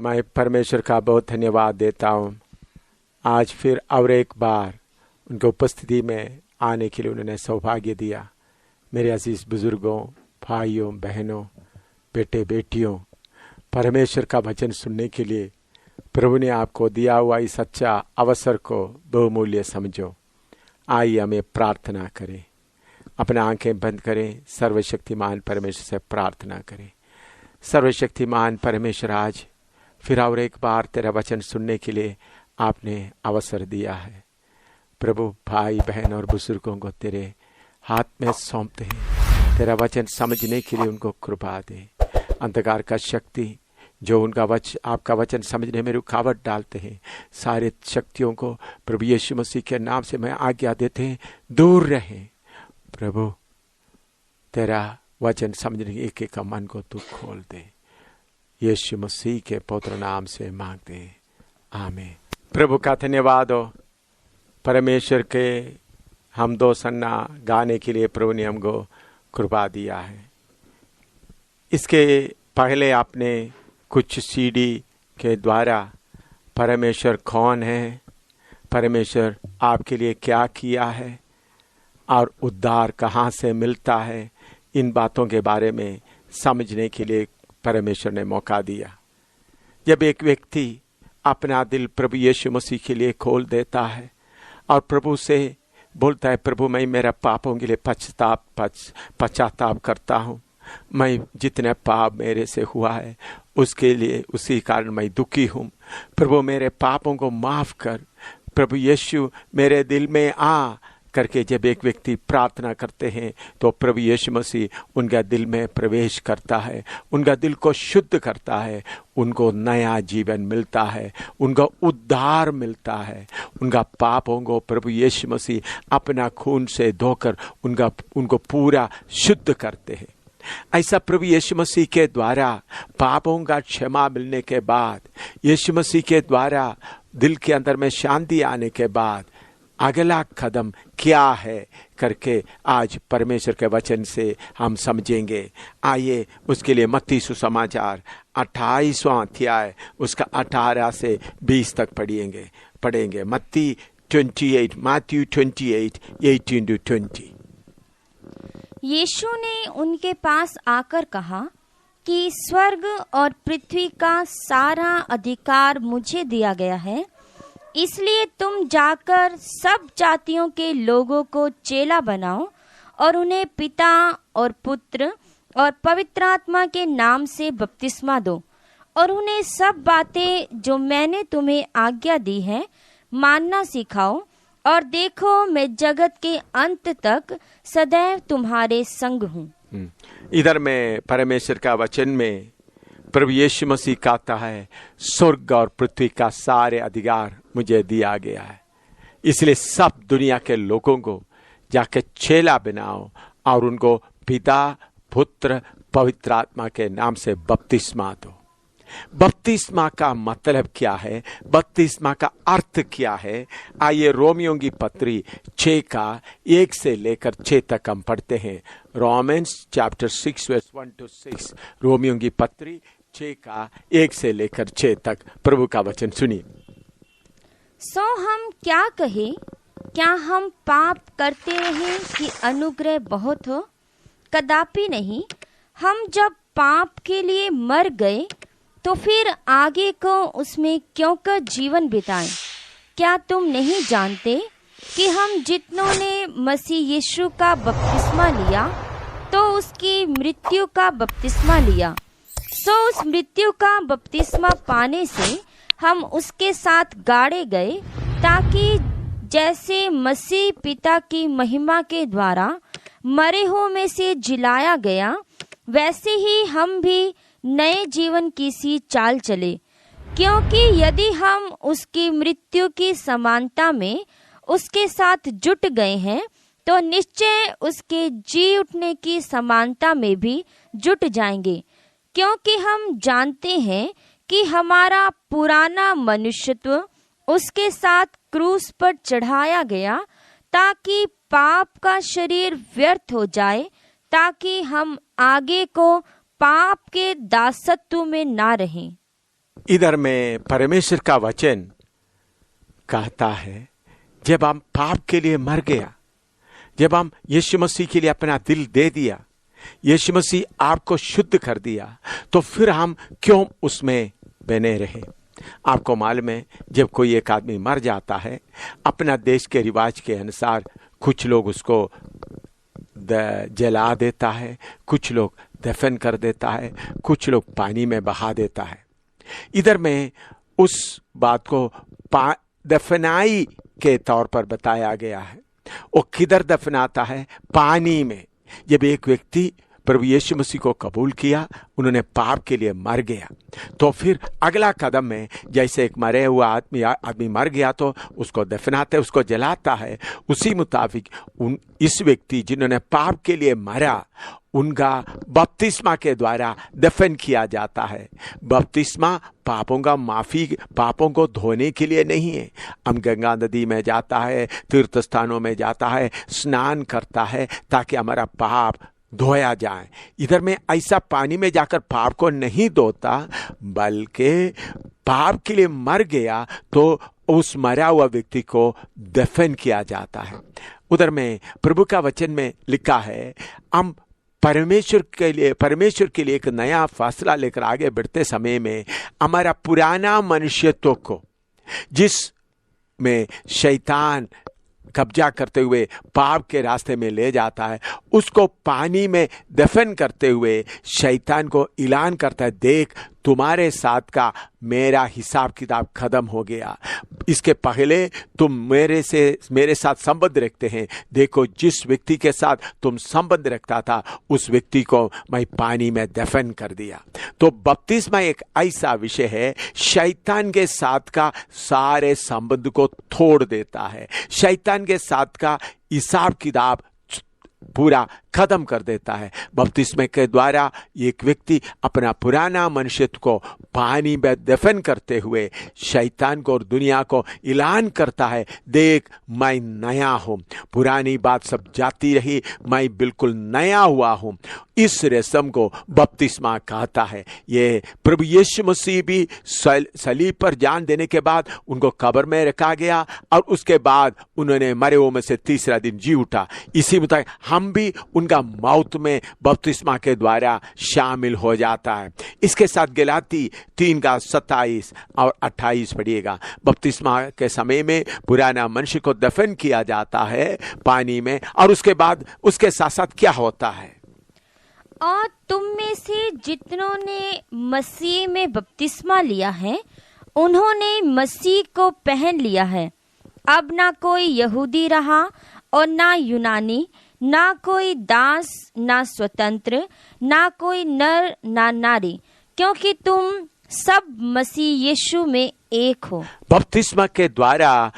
मैं परमेश्वर का बहुत धन्यवाद देता हूँ। आज फिर और एक बार उनकी उपस्थिति में आने के लिए उन्होंने सौभाग्य दिया। मेरे अजीज बुजुर्गों, भाइयों, बहनों, बेटे बेटियों, परमेश्वर का वचन सुनने के लिए प्रभु ने आपको दिया हुआ इस अच्छा अवसर को बहुमूल्य समझो। आइए हमें प्रार्थना करें। अपना आंखें बंद करें, सर्वशक्तिमान परमेश्वर से प्रार्थना करें। सर्वशक्तिमान परमेश्वर, आज फिर और एक बार तेरा वचन सुनने के लिए आपने अवसर दिया है। प्रभु, भाई बहन और बुजुर्गों को तेरे हाथ में सौंपते हैं। तेरा वचन समझने के लिए उनको कृपा दे। अंधकार का शक्ति जो उनका आपका वचन समझने में रुकावट डालते हैं, सारे शक्तियों को प्रभु यीशु मसीह के नाम से मैं आज्ञा देते हैं, दूर रहें। प्रभु, तेरा वचन समझने के एक एक मन को तू खोल दे। यीशु मसीह के पवित्र नाम से मांगते हैं, आमीन। प्रभु का धन्यवाद हो। परमेश्वर के हम दो सन्ना गाने के लिए प्रभु ने हमको कृपा दिया है। इसके पहले आपने कुछ सीडी के द्वारा परमेश्वर कौन है, परमेश्वर आपके लिए क्या किया है और उद्धार कहाँ से मिलता है, इन बातों के बारे में समझने के लिए परमेश्वर ने मौका दिया। जब एक व्यक्ति अपना दिल प्रभु यीशु मसीह के लिए खोल देता है और प्रभु से बोलता है, प्रभु मैं मेरा पापों के लिए पश्चाताप करता हूँ, मैं जितने पाप मेरे से हुआ है उसके लिए उसी कारण मैं दुखी हूँ, प्रभु मेरे पापों को माफ कर, प्रभु यीशु मेरे दिल में आ करके जब एक व्यक्ति प्रार्थना करते हैं तो प्रभु यीशु मसीह उनका दिल में प्रवेश करता है, उनका दिल को शुद्ध करता है, उनको नया जीवन मिलता है, उनको उद्धार मिलता है, उनका पापों को प्रभु यीशु मसीह अपना खून से धोकर उनको पूरा शुद्ध करते हैं। ऐसा प्रभु यीशु मसीह के द्वारा पापों का क्षमा मिलने के बाद, यीशु मसीह के द्वारा दिल के अंदर में शांति आने के बाद अगला कदम क्या है करके आज परमेश्वर के वचन से हम समझेंगे। आइए उसके लिए मत्ती सुसमाचार 28वां अध्याय उसका 18 से 20 तक पढ़ेंगे। मत्ती 28, मैथ्यू 28, 18 to 20। यीशु ने उनके पास आकर कहा कि स्वर्ग और पृथ्वी का सारा अधिकार मुझे दिया गया है, इसलिए तुम जाकर सब जातियों के लोगों को चेला बनाओ और उन्हें पिता और पुत्र और पवित्र आत्मा के नाम से बपतिस्मा दो और उन्हें सब बातें जो मैंने तुम्हें आज्ञा दी है मानना सिखाओ, और देखो मैं जगत के अंत तक सदैव तुम्हारे संग हूँ। इधर में परमेश्वर का वचन में प्रभु यीशु मसीह कहता है, स्वर्ग और पृथ्वी का सारे अधिकार मुझे दिया गया है, इसलिए सब दुनिया के लोगों को जाके चेला बनाओ और उनको पिता, पुत्र, पवित्र आत्मा के नाम से बपतिस्मा दो। बपतिस्मा का मतलब क्या है? बपतिस्मा का अर्थ क्या है? आइए रोमियों की पत्री 6 का 1 से लेकर 6 तक हम पढ़ते हैं। Romans chapter 6 verse 1 to 6। रोमियों की पत्री 6 का 1 से लेकर 6 तक प्रभु का वचन सुनिए। सो हम क्या कहें? क्या हम पाप करते रहे कि अनुग्रह बहुत हो? कदापि नहीं। हम जब पाप के लिए मर गए तो फिर आगे को उसमें क्यों कर जीवन बिताएं? क्या तुम नहीं जानते कि हम जितनों ने मसीह यीशु का बपतिस्मा लिया तो उसकी मृत्यु का बपतिस्मा लिया, सो उस मृत्यु का बपतिस्मा पाने से हम उसके साथ गाड़े गए, ताकि जैसे मसीह पिता की महिमा के द्वारा मरे हुओं में से जिलाया गया, वैसे ही हम भी नए जीवन की सी चाल चले। क्योंकि यदि हम उसकी मृत्यु की समानता में उसके साथ जुट गए हैं तो निश्चय उसके जी उठने की समानता में भी जुट जाएंगे। क्योंकि हम जानते हैं कि हमारा पुराना मनुष्यत्व उसके साथ क्रूस पर चढ़ाया गया, ताकि पाप का शरीर व्यर्थ हो जाए, ताकि हम आगे को पाप के दासत्व में ना रहें। इधर में परमेश्वर का वचन कहता है, जब हम पाप के लिए मर गया, जब हम यीशु मसीह के लिए अपना दिल दे दिया, यीशु मसीह आपको शुद्ध कर दिया, तो फिर हम क्यों उसमें बने रहे। आपको मालूम है, जब कोई एक आदमी मर जाता है, अपना देश के रिवाज के अनुसार कुछ लोग उसको जला देता है, कुछ लोग दफन कर देता है, कुछ लोग पानी में बहा देता है। इधर में उस बात को दफनाई के तौर पर बताया गया है। वो किधर दफनाता है? पानी में। जब एक व्यक्ति प्रभु यीशु मसीह को कबूल किया, उन्होंने पाप के लिए मर गया, तो फिर अगला कदम में जैसे एक मरे हुआ आदमी मर गया तो उसको दफनाते, उसको जलाता है, उसी मुताबिक इस व्यक्ति जिन्होंने पाप के लिए मरा, उनका बपतिस्मा के द्वारा दफन किया जाता है। बपतिस्मा पापों का माफी, पापों को धोने के लिए नहीं है। हम गंगा नदी में जाता है, तीर्थ स्थानों में जाता है, स्नान करता है ताकि हमारा पाप धोया जाए। इधर में ऐसा पानी में जाकर पाप को नहीं धोता, बल्कि पाप के लिए मर गया तो उस मरा हुआ व्यक्ति को दफन किया जाता है। उधर में प्रभु का वचन में लिखा है, हम परमेश्वर के लिए एक नया फैसला लेकर आगे बढ़ते समय में हमारा पुराना मनुष्यत्व को, जिस में शैतान कब्जा करते हुए पाप के रास्ते में ले जाता है, उसको पानी में दफन करते हुए शैतान को ऐलान करता है, देख तुम्हारे साथ का मेरा हिसाब किताब खत्म हो गया। इसके पहले तुम मेरे साथ संबंध रखते हैं, देखो जिस व्यक्ति के साथ तुम संबंध रखता था उस व्यक्ति को मैं पानी में दफन कर दिया। तो बपतिस्मा एक ऐसा विषय है, शैतान के साथ का सारे संबंध को तोड़ देता है, शैतान के साथ का हिसाब किताब पूरा खत्म कर देता है। बपतिस्मे के द्वारा एक व्यक्ति अपना पुराना मनुष्यत्व को पानी में दफन करते हुए शैतान को और दुनिया को ऐलान करता है, देख मैं नया हूं, पुरानी बात सब जाती रही, मैं बिल्कुल नया हुआ हूं। इस रस्म को बपतिस्मा कहता है। ये प्रभु यीशु मसीह भी सलीब पर जान देने के बाद उनको कब्र में रखा गया और उसके बाद उन्होंने मरे हुओं में से तीसरा दिन जी उठा। इसी मुताबिक हम भी उनका मौत में बपतिस्मा के द्वारा शामिल हो जाता है। इसके साथ गलाती 3:27 और 28 पढ़िएगा। बपतिस्मा के समय में पुराना मनुष्य को दफन किया जाता है पानी में, और उसके बाद उसके साथ साथ क्या होता है? और तुम में से जितनों ने मसीह में बपतिस्मा लिया है, उन्होंने मसीह को पहन लिया है। अब ना कोई यहूदी रहा और ना यूनानी, ना कोई दास ना स्वतंत्र, ना कोई नर ना नारी, क्योंकि तुम सब मसीह यीशु में एक हो। बपतिस्मा के द्वारा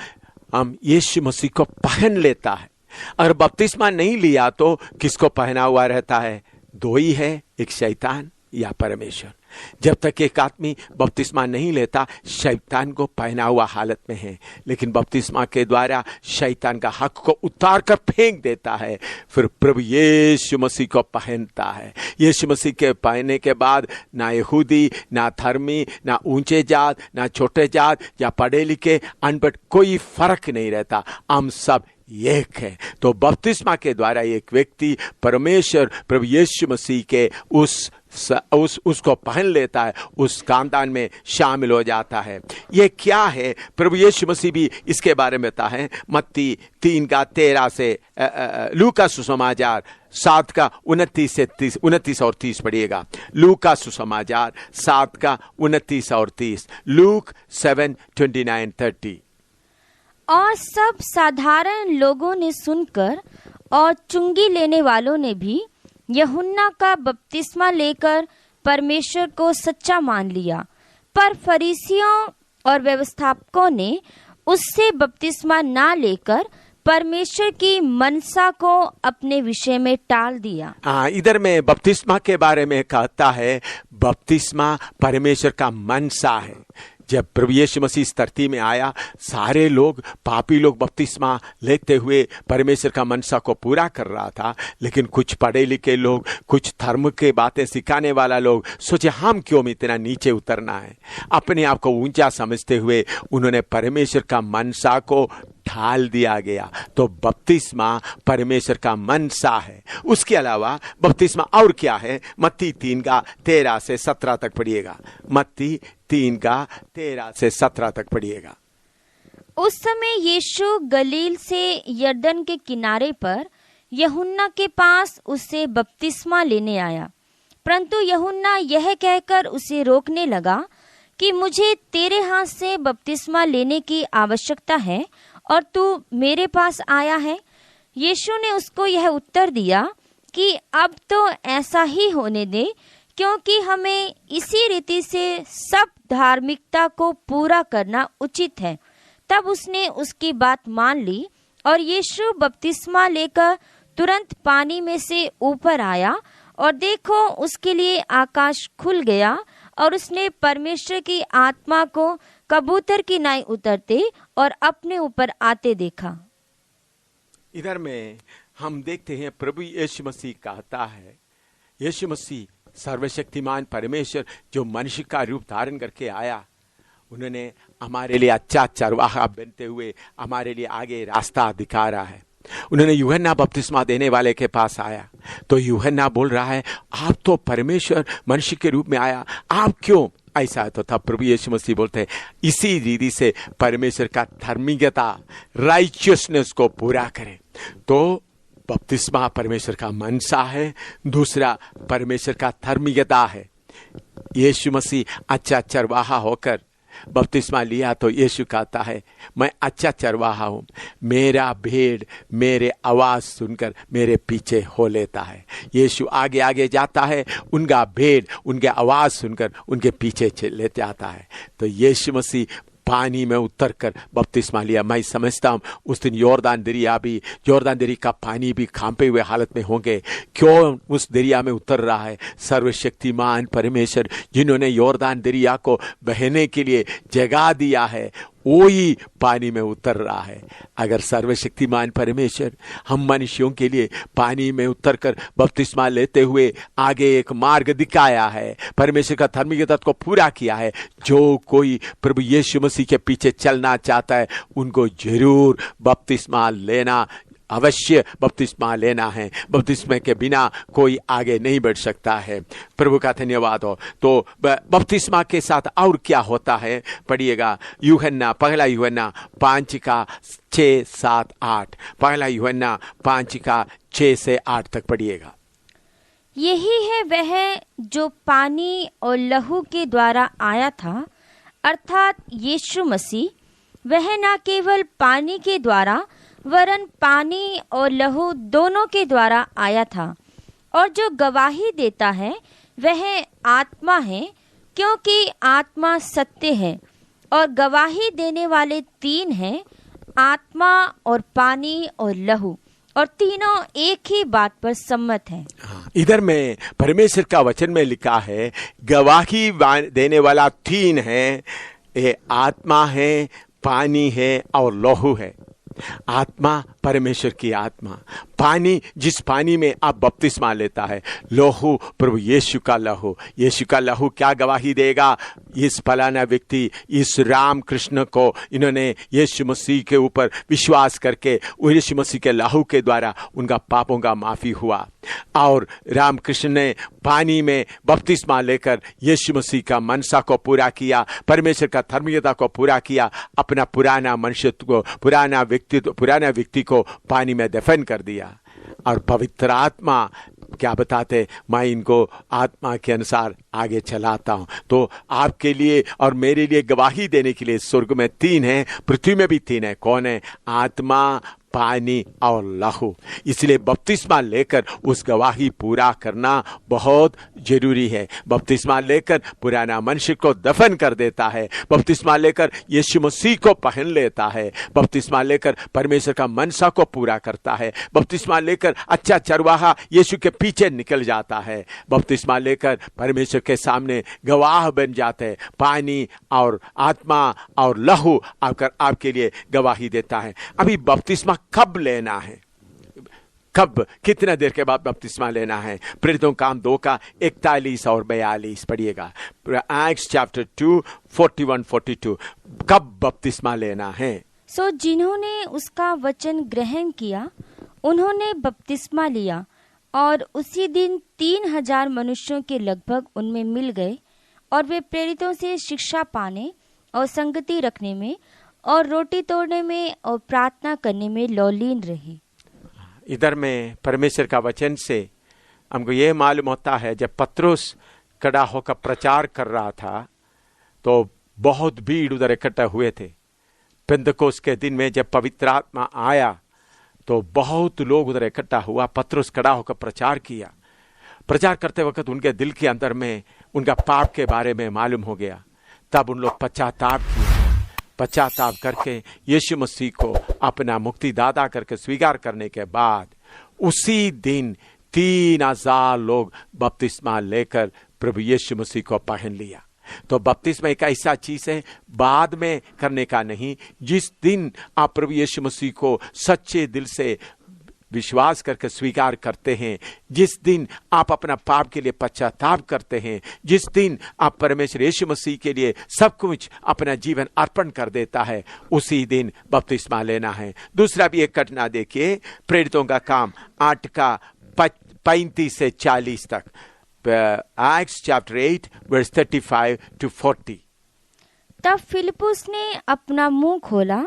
हम यीशु मसीह को पहन लेता है। अगर बपतिस्मा नहीं लिया तो किसको पहना हुआ रहता है? दो ही है, एक शैतान या परमेश्वर। जब तक एक आदमी बपतिस्मा नहीं लेता, शैतान को पहना हुआ हालत में है, लेकिन बपतिस्मा के द्वारा शैतान का हक को उतार कर फेंक देता है, फिर प्रभु यीशु मसीह को पहनता है। यीशु मसीह के पहनने के बाद ना यहूदी, ना धर्मी, ना ऊंचे जात, ना छोटे जात या पढ़े लिखे अनपढ़, कोई फर्क नहीं रहता, हम सब एक है। तो बपतिस्मा के द्वारा एक व्यक्ति परमेश्वर प्रभु यीशु मसीह के उसको पहन लेता है, उस खानदान में शामिल हो जाता है। ये क्या है? प्रभु यीशु मसीह भी इसके बारे में बताता है। मत्ती 3:13 से लूका सुसमाचार 7:29 और 30 पढ़िएगा। लूका सुसमाचार 7:29 और 30। लूक 7:29-30। और सब साधारण लोगों ने सुनकर और चुंगी लेने वालों ने भी यूहन्ना का बपतिस्मा लेकर परमेश्वर को सच्चा मान लिया, पर फरीसियों और व्यवस्थापकों ने उससे बपतिस्मा ना लेकर परमेश्वर की मनसा को अपने विषय में टाल दिया। इधर में बपतिस्मा के बारे में कहता है, बपतिस्मा परमेश्वर का मनसा है। जब प्रभु यीशु मसीह इस धरती में आया, सारे लोग, पापी लोग बपतिस्मा लेते हुए परमेश्वर का मनसा को पूरा कर रहा था। लेकिन कुछ पढ़े लिखे लोग, कुछ धर्म के बातें सिखाने वाला लोग सोचे हम क्यों इतना नीचे उतरना है। अपने आप को ऊंचा समझते हुए उन्होंने परमेश्वर का मनसा को ढाल दिया गया। तो बपतिस्मा परमेश्वर का मनसा है। उसके अलावा बपतिस्मा और क्या है? मत्ती 3:13 से 17 तक पढ़िएगा। मत्ती 3:13 से 17 तक पढ़िएगा। उस समय यीशु गलील से यरदन के किनारे पर यूहन्ना के पास उससे बपतिस्मा लेने आया। परंतु यूहन्ना यह कहकर उसे रोकने लगा कि मुझे तेरे हाथ से बपतिस्मा लेने की आवश्यकता है और तू मेरे पास आया है। यीशु ने उसको यह उत्तर दिया कि अब तो ऐसा ही होने दे, क्योंकि हमें इसी रीति से सब धार्मिकता को पूरा करना उचित है। तब उसने उसकी बात मान ली और यीशु बपतिस्मा लेकर तुरंत पानी में से ऊपर आया और देखो उसके लिए आकाश खुल गया और उसने परमेश्वर की आत्मा को कबूतर की नाई उतरते और अपने ऊपर आते देखा। इधर में हम देखते हैं प्रभु यीशु मसीह कहता है, यीशु मसीह सर्वशक्तिमान परमेश्वर जो मनुष्य का रूप धारण करके आया, उन्होंने हमारे लिए अच्छा चरवाहा बनते हुए हमारे लिए आगे रास्ता दिखा रहा है। उन्होंने यूहन्ना बपतिस्मा देने वाले के पास आया तो यूहन्ना बोल रहा है आप तो परमेश्वर मनुष्य के रूप में आया, आप क्यों ऐसा? तो तब प्रभु यीशु मसीह बोलते हैं इसी रीति से परमेश्वर का धार्मिकता, राइचियसनेस को पूरा करें। तो बपतिस्मा परमेश्वर का मनसा है, दूसरा परमेश्वर का धार्मिकता है। यीशु मसीह अच्छा चरवाहा होकर बपतिस्मा लिया तो यीशु कहता है मैं अच्छा चरवाहा हूँ, मेरा भेड़ मेरे आवाज सुनकर मेरे पीछे हो लेता है। यीशु आगे आगे जाता है, उनका भेड़ उनके आवाज सुनकर उनके पीछे ले जाता है। तो यीशु मसीह पानी में उतरकर बपतिस्मा लिया। मैं समझता हूँ उस दिन यॉर्दान दरिया का पानी भी कांपे हुए हालत में होंगे। क्यों उस दरिया में उतर रहा है? सर्वशक्तिमान परमेश्वर जिन्होंने यॉर्दान दरिया को बहने के लिए जगह दिया है, वही पानी में उतर रहा है। अगर सर्वशक्तिमान परमेश्वर हम मनुष्यों के लिए पानी में उतरकर बपतिस्मा लेते हुए आगे एक मार्ग दिखाया है, परमेश्वर का धार्मिक तत्व को पूरा किया है, जो कोई प्रभु यीशु मसीह के पीछे चलना चाहता है उनको जरूर बपतिस्मा लेना, अवश्य बपतिस्मा लेना है। बपतिस्मे के बिना कोई आगे नहीं बढ़ सकता है। प्रभु का धन्यवाद हो। तो बपतिस्मा के साथ और क्या होता है? पढ़िएगा पहला यूहन्ना 5:6, 7, 8। पहला यूहन्ना 5:6 से 8 तक पढ़िएगा। यही है वह जो पानी और लहू के द्वारा आया था, अर्थात यीशु मसीह। वह न केवल पानी के द्वारा वरन पानी और लहू दोनों के द्वारा आया था। और जो गवाही देता है वह आत्मा है, क्योंकि आत्मा सत्य है। और गवाही देने वाले 3 हैं, आत्मा और पानी और लहू, और तीनों एक ही बात पर सम्मत हैं। इधर में परमेश्वर का वचन में लिखा है गवाही देने वाला 3 है, ये आत्मा है, पानी है और लहू है। आत्मा परमेश्वर की आत्मा, पानी जिस पानी में आप बपतिस्मा लेता है, लहू प्रभु यीशु का लहू। यीशु का लहू क्या गवाही देगा? इस फलाना व्यक्ति, इस राम कृष्ण को, इन्होंने यीशु मसीह के ऊपर विश्वास करके यीशु मसीह के लहू के द्वारा उनका पापों का माफी हुआ। और राम कृष्ण ने पानी में बपतिस्मा लेकर यीशु मसीह का मनसा को पूरा किया, परमेश्वर का धार्मिकता को पूरा किया, अपना पुराना मनुष्यत्व को, पुराना व्यक्ति को पानी में दफन कर दिया। और पवित्र आत्मा क्या बताते? मैं इनको आत्मा के अनुसार आगे चलाता हूं। तो आपके लिए और मेरे लिए गवाही देने के लिए स्वर्ग में 3 हैं, पृथ्वी में भी 3 है। कौन है? आत्मा, पानी और लहू। इसलिए बपतिस्मा लेकर उस गवाही पूरा करना बहुत जरूरी है। बपतिस्मा लेकर पुराना मनुष्य को दफन कर देता है। बपतिस्मा लेकर यीशु मसीह को पहन लेता है। बपतिस्मा लेकर परमेश्वर का मनसा को पूरा करता है। बपतिस्मा लेकर अच्छा चरवाहा यीशु के पीछे निकल जाता है। बपतिस्मा लेकर परमेश्वर के सामने गवाह बन जाते हैं। पानी और आत्मा और लहू आकर आपके लिए गवाही देता है। अभी बपतिस्मा कब लेना है, कब, कितना देर के बाद बपतिस्मा लेना है? प्रेरितों काम 2 का 41 और 42 पढ़िएगा। एक्ट्स चैप्टर 2 41-42 कब बपतिस्मा लेना है? सो जिन्होंने उसका वचन ग्रहण किया उन्होंने बपतिस्मा लिया और उसी दिन 3000 मनुष्यों के लगभग उनमें मिल गए और वे प्रेरितों से शिक्षा पाने और संगति रखने में और रोटी तोड़ने में और प्रार्थना करने में लौलीन रहे। इधर में परमेश्वर का वचन से हमको ये मालूम होता है, जब पतरस खड़ा होकर प्रचार कर रहा था तो बहुत भीड़ उधर इकट्ठा हुए थे। पेंतकोस्त के दिन में जब पवित्र आत्मा आया तो बहुत लोग उधर इकट्ठा हुआ। पतरस खड़ा होकर प्रचार किया। प्रचार करते वक्त उनके दिल के अंदर में उनका पाप के बारे में मालूम हो गया। तब उन लोग पश्चाताप किया। पश्चाताप करके यीशु मसीह को अपना मुक्तिदाता करके स्वीकार करने के बाद उसी दिन 3000 लोग बपतिस्मा लेकर प्रभु यीशु मसीह को पहन लिया। तो बपतिस्मा एक ऐसा चीज है बाद में करने का नहीं। जिस दिन आप प्रभु यीशु मसीह को सच्चे दिल से विश्वास करके स्वीकार करते हैं, जिस दिन आप अपना पाप के लिए पश्चाताप करते हैं, जिस दिन आप परमेश्वर यीशु मसीह के लिए सब कुछ अपना जीवन अर्पण कर देता है, उसी दिन बपतिस्मा लेना है। दूसरा भी एक घटना देखिए, प्रेरितों का काम 8 का 35 से 40 तक। Acts chapter 8 verse 35-40। तब फिलिपुस ने अपना मुंह खोला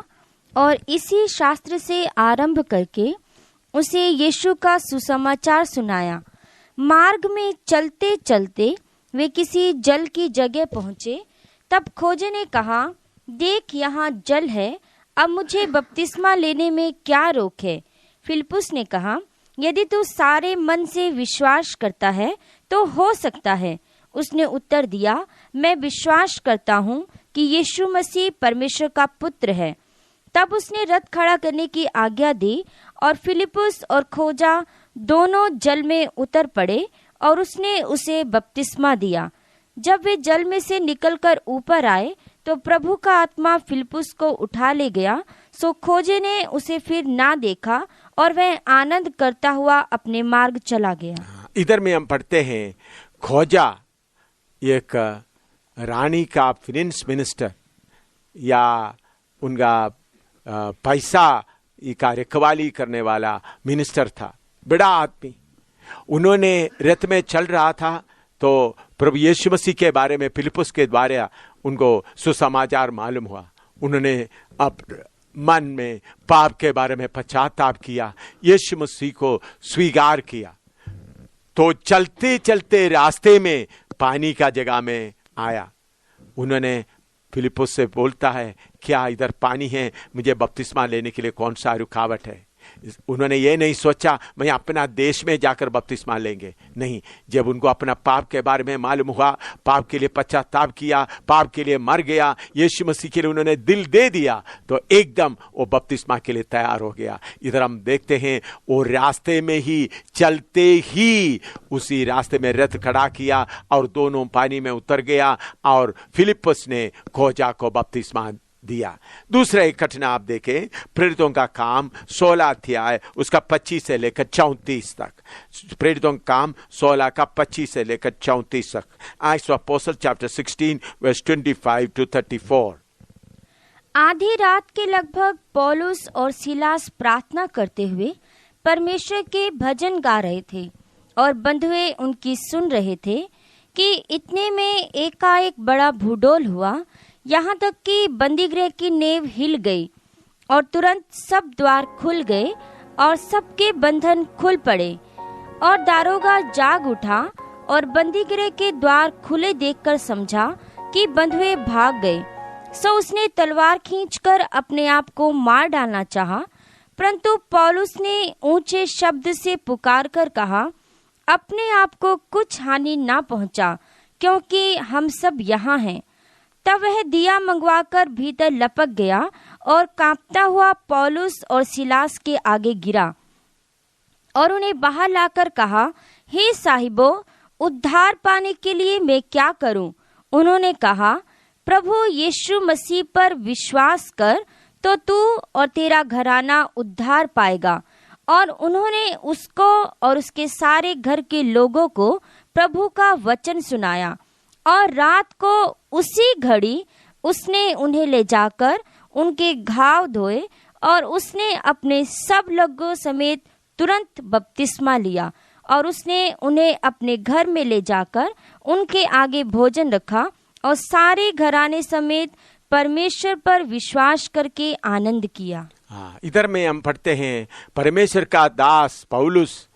और इसी शास्त्र से आरंभ करके उसे यीशु का सुसमाचार सुनाया। मार्ग में चलते चलते वे किसी जल की जगह पहुँचे। तब खोजे ने कहा, देख यहाँ जल है, अब मुझे बपतिस्मा लेने में क्या रोक है? फिलिपुस ने कहा, यदि तू सारे मन से विश्वास करता है तो हो सकता है। उसने उत्तर दिया, मैं विश्वास करता हूँ कि यीशु मसीह परमेश्वर का पुत्र है। तब उसने रथ खड़ा करने की आज्ञा दी और फिलिपुस और खोजा दोनों जल में उतर पड़े और उसने उसे बपतिस्मा दिया। जब वे जल में से निकलकर ऊपर आए तो प्रभु का आत्मा फिलिपुस को उठा ले गया। सो खोजे ने उसे फिर ना देखा और वह आनंद करता हुआ अपने मार्ग चला गया। इधर में हम पढ़ते हैं, खोजा एक रानी का फाइनेंस मिनिस्टर या उनका पैसा का रखवाली करने वाला मिनिस्टर था, बड़ा आदमी। उन्होंने रथ में चल रहा था तो प्रभु यीशु मसीह के बारे में फिलिपुस के द्वारा उनको सुसमाचार मालूम हुआ। उन्होंने अब मन में पाप के बारे में पश्चाताप किया, यीशु मसीह को स्वीकार किया। तो चलते चलते रास्ते में पानी का जगह में आया। उन्होंने फिलिपुस से बोलता है, क्या इधर पानी है? मुझे बपतिस्मा लेने के लिए कौन सा रुकावट है? उन्होंने ये नहीं सोचा मैं अपना देश में जाकर बपतिस्मा लेंगे, नहीं। जब उनको अपना पाप के बारे में मालूम हुआ, पाप के लिए पश्चाताप किया, पाप के लिए मर गया, यीशु मसीह के लिए उन्होंने दिल दे दिया, तो एकदम वो बपतिस्मा के लिए तैयार हो गया। इधर हम देखते हैं वो रास्ते में ही चलते ही उसी रास्ते में रथ खड़ा किया और दोनों पानी में उतर गया और फिलिपुस ने खोजा को बपतिस्मा दिया। दूसरा एक घटना आप देखें, प्रेरितों का काम 16 अध्याय उसका 25 से लेकर 34 तक। प्रेरितों का काम 16 का 25 से लेकर 34 तक। Acts of Apostles chapter 16 verse 25-34। आधी रात के लगभग पौलुस और सिलास प्रार्थना करते हुए परमेश्वर के भजन गा रहे थे और बंधुए उनकी सुन रहे थे कि इतने में एकाएक बड़ा भूडोल हुआ, यहाँ तक कि बंदीगृह की नींव हिल गई और तुरंत सब द्वार खुल गए और सबके बंधन खुल पड़े। और दारोगा जाग उठा और बंदीगृह के द्वार खुले देखकर समझा कि बंधुए भाग गए। सो उसने तलवार खींचकर अपने आप को मार डालना चाहा, परंतु पौलुस ने ऊंचे शब्द से पुकार कर कहा, अपने आप को कुछ हानि ना पहुंचा, क्योंकि हम सब यहाँ हैं। तब वह दिया मंगवाकर भीतर लपक गया और कांपता हुआ पौलुस और सिलास के आगे गिरा और उन्हें बाहर लाकर कहा, हे साहिबों, उद्धार पाने के लिए मैं क्या करूं? उन्होंने कहा, प्रभु यीशु मसीह पर विश्वास कर तो तू और तेरा घराना उद्धार पाएगा। और उन्होंने उसको और उसके सारे घर के लोगों को प्रभु का वचन सुनाया। और रात को उसी घड़ी उसने उन्हें ले जाकर उनके घाव धोए और उसने अपने सब लोगों समेत तुरंत बपतिस्मा लिया। और उसने उन्हें अपने घर में ले जाकर उनके आगे भोजन रखा और सारे घराने समेत परमेश्वर पर विश्वास करके आनंद किया। इधर में हम पढ़ते हैं, परमेश्वर का दास पौलुस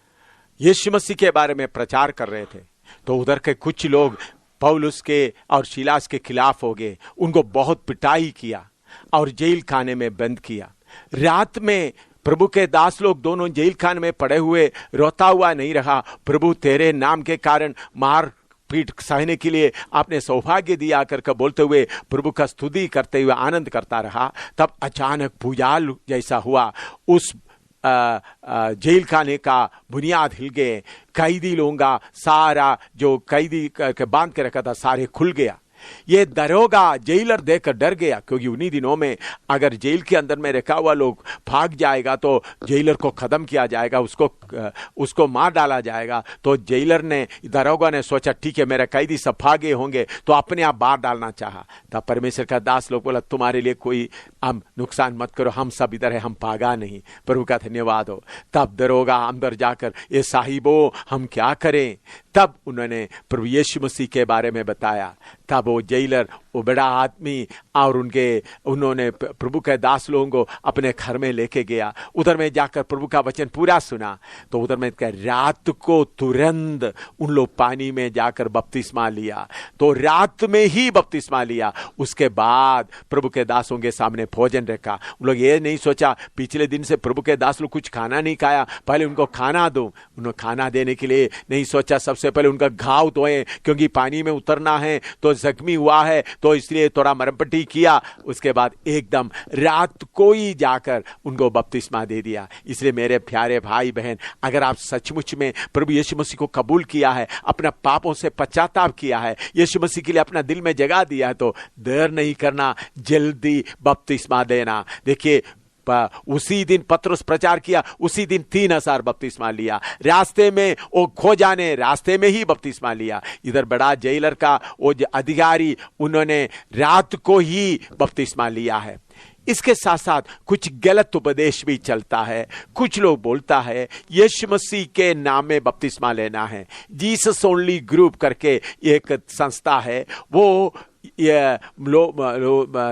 यीशु मसीह के बारे में प्रचार कर रहे थे, तो उधर के कुछ लोग पौलुस के और सिलास के खिलाफ हो गए, उनको बहुत पिटाई किया और जेल खाने में बंद किया। रात में प्रभु के दास लोग दोनों जेल खाने में पड़े हुए रोता हुआ नहीं रहा, प्रभु तेरे नाम के कारण मार पीठ सहने के लिए आपने सौभाग्य दिया कर बोलते हुए प्रभु का स्तुति करते हुए आनंद करता रहा। तब अचानक भूचाल जैसा हुआ, उस जेल खाने का बुनियाद हिल गए, कैदी लोगों का सारा जो कैदी के बांध के रखा था सारे खुल गया। ये दरोगा जेलर देखकर डर गया, क्योंकि उन्हीं दिनों में अगर जेल के अंदर में रखा हुआ लोग भाग जाएगा तो जेलर को खत्म किया जाएगा, उसको मार डाला जाएगा। तो जेलर ने, दरोगा ने सोचा ठीक है मेरा कैदी सब भागे होंगे, तो अपने आप बाहर डालना चाहा। तब परमेश्वर का दास लोग बोला, तुम्हारे लिए कोई हम नुकसान मत करो, हम सब इधर है, हम भागा नहीं। प्रभु का धन्यवाद हो। तब दरोगा अंदर जाकर, ये साहिबो हम क्या करें? तब उन्होंने प्रभु यीशु मसीह के बारे में बताया। तब वो जेलर, वो बड़ा आदमी, और उन्होंने प्रभु के दास लोगों को अपने घर में लेके गया। उधर में जाकर प्रभु का वचन पूरा सुना। तो उधर में रात को तुरंत उन लोग पानी में जाकर बपतिस्मा लिया। तो रात में ही बपतिस्मा लिया। उसके बाद प्रभु के दासों के सामने भोजन रखा। उन लोग ये नहीं सोचा पिछले दिन से प्रभु के दास लोग कुछ खाना नहीं खाया, पहले उनको खाना दो। उन्होंने खाना देने के लिए नहीं सोचा, सबसे पहले उनका घाव धोए, क्योंकि पानी में उतरना है तो जख्मी हुआ है, तो इसलिए थोड़ा मरम्मती किया। उसके बाद एकदम रात को ही जाकर उनको बपतिस्मा दे दिया। इसलिए मेरे प्यारे भाई बहन, अगर आप सचमुच में प्रभु यीशु मसीह को कबूल किया है, अपने पापों से पश्चाताप किया है, यीशु मसीह के लिए अपना दिल में जगह दिया है, तो देर नहीं करना, जल्दी बपतिस्मा देना। देखिए उसी दिन पतरस प्रचार किया, उसी दिन 3000 बपतिस्मा लिया। रास्ते में वो खो जाने, रास्ते में ही बपतिस्मा लिया। इधर बड़ा जेलर का वो अधिकारी, उन्होंने रात को ही बपतिस्मा लिया है। इसके साथ साथ कुछ गलत उपदेश भी चलता है। कुछ लोग बोलता है यीशु मसीह के नाम में बपतिस्मा लेना है। जीसस ओनली ग्रुप करके एक संस्था है, वो